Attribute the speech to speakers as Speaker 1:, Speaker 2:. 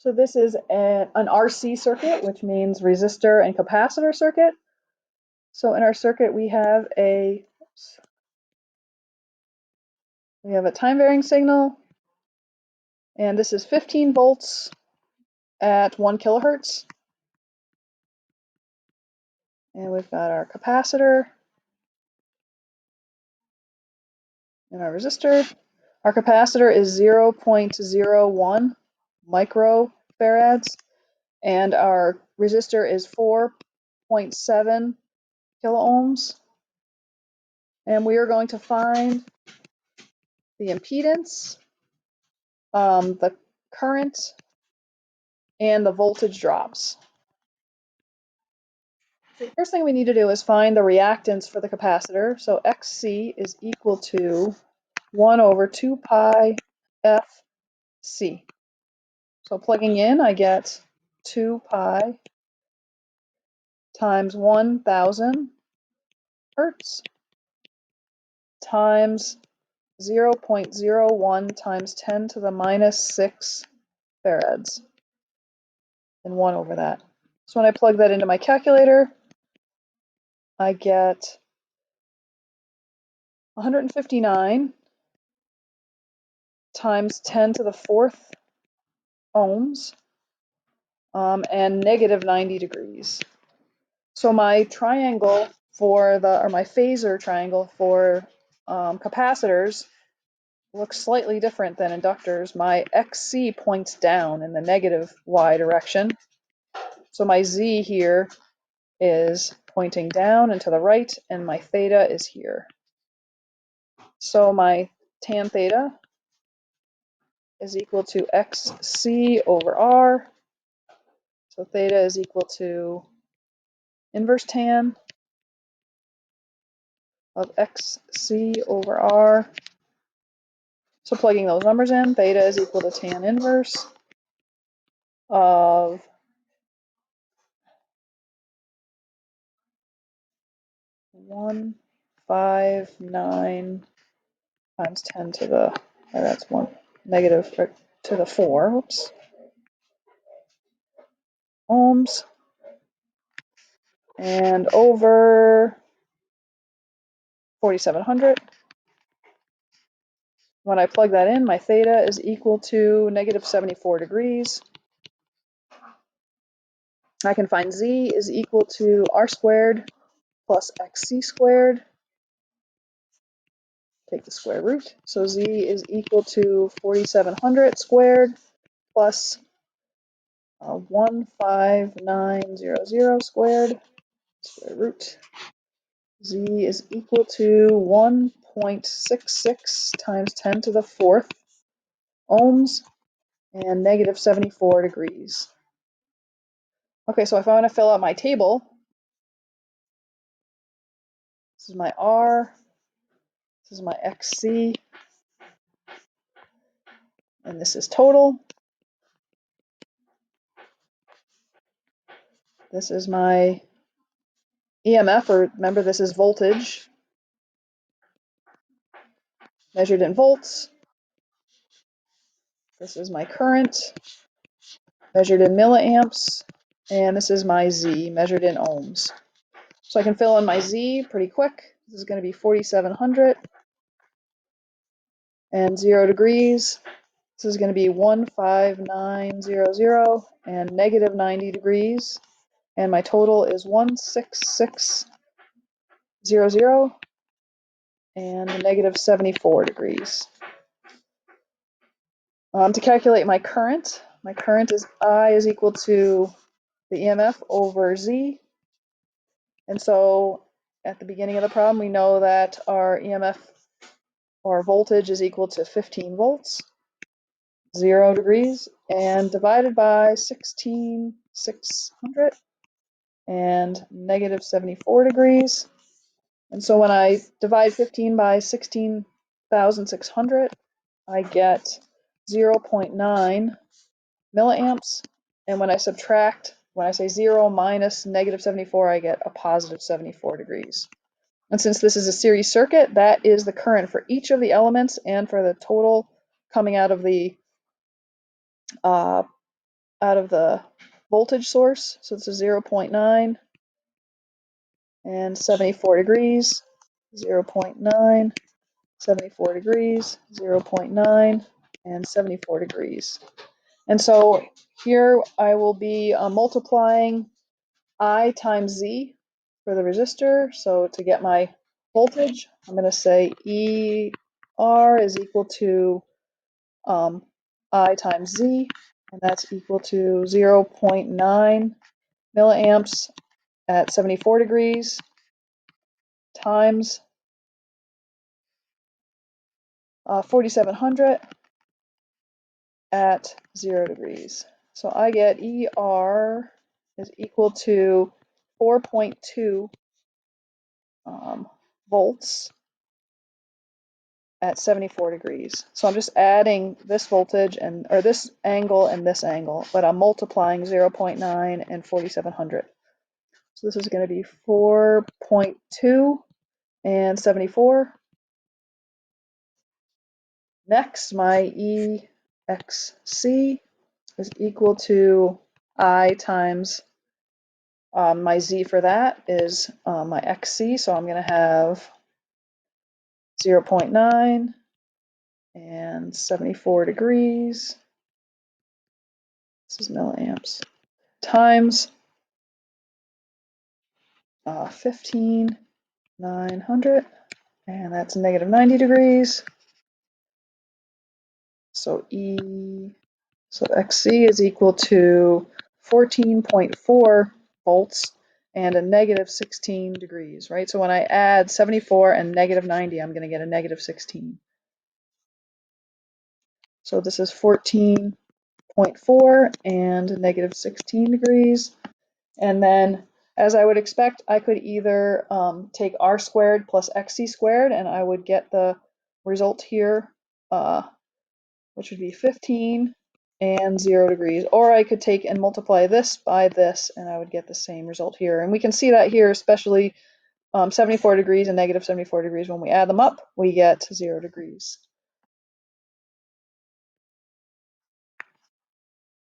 Speaker 1: So this is an RC circuit, which means resistor and capacitor circuit. So in our circuit we have a time varying signal, and this is 15 volts at 1 kilohertz. And we've got our capacitor and our resistor. Our capacitor is 0.01 microfarads, and our resistor is 4.7 kiloohms. And we are going to find the impedance, the current, and the voltage drops. The first thing we need to do is find the reactance for the capacitor. So XC is equal to 1 over 2 pi FC. So plugging in, I get 2 pi times 1,000 hertz times 0.01 times 10 to the minus 6 farads, and 1 over that. So when I plug that into my calculator, I get 159 times 10 to the 4th ohms, and negative 90 degrees. So my triangle for my phasor triangle for capacitors looks slightly different than inductors. My XC points down in the negative Y direction. So my Z here is pointing down and to the right, and my theta is here. So my tan theta is equal to XC over R. So theta is equal to inverse tan of XC over R. So plugging those numbers in, theta is equal to tan inverse of 159 times 10 to the, that's 1 negative to the 4, whoops, ohms, and over 4,700. When I plug that in, my theta is equal to negative 74 degrees. I can find Z is equal to R squared plus XC squared. Take the square root. So Z is equal to 4,700 squared plus 15900 squared, square root. Z is equal to 1.66 times 10 to the 4th ohms and negative 74 degrees. Okay, so if I want to fill out my table, this is my R, this is my XC, and this is total. This is my EMF, or remember this is voltage, measured in volts. This is my current, measured in milliamps, and this is my Z, measured in ohms. So I can fill in my Z pretty quick. This is going to be 4,700 and 0 degrees. This is going to be 15900 and negative 90 degrees. And my total is 16600 and negative 74 degrees. To calculate my current is I is equal to the EMF over Z. And so at the beginning of the problem, we know that our EMF or voltage is equal to 15 volts, 0 degrees, and divided by 16,600 and negative 74 degrees. And so when I divide 15 by 16,600, I get 0.9 milliamps. And when I subtract, when I say 0 minus negative 74, I get a positive 74 degrees. And since this is a series circuit, that is the current for each of the elements and for the total coming out of the out of the voltage source. So this is 0.9 and 74 degrees, 0.9, 74 degrees, 0.9, and 74 degrees. And so here I will be multiplying I times Z for the resistor. So to get my voltage, I'm going to say ER is equal to I times Z, and that's equal to 0.9 milliamps at 74 degrees times 4700 at 0 degrees. So I get ER is equal to 4.2 volts at 74 degrees. So I'm just adding this voltage and or this angle and this angle, but I'm multiplying 0.9 and 4700. So this is going to be 4.2 and 74. Next, my EXC is equal to I times my Z for that is my XC. So I'm going to have 0.9 and 74 degrees. This is milliamps times 15,900, and that's negative 90 degrees. So XC is equal to 14.4 volts and a negative 16 degrees, right? So when I add 74 and negative 90, I'm going to get a negative 16. So this is 14.4 and negative 16 degrees. And then, as I would expect, I could either take R squared plus XC squared, and I would get the result here, which would be 15 and 0 degrees. Or I could take and multiply this by this, and I would get the same result here. And we can see that here, especially 74 degrees and negative 74 degrees. When we add them up, we get 0 degrees.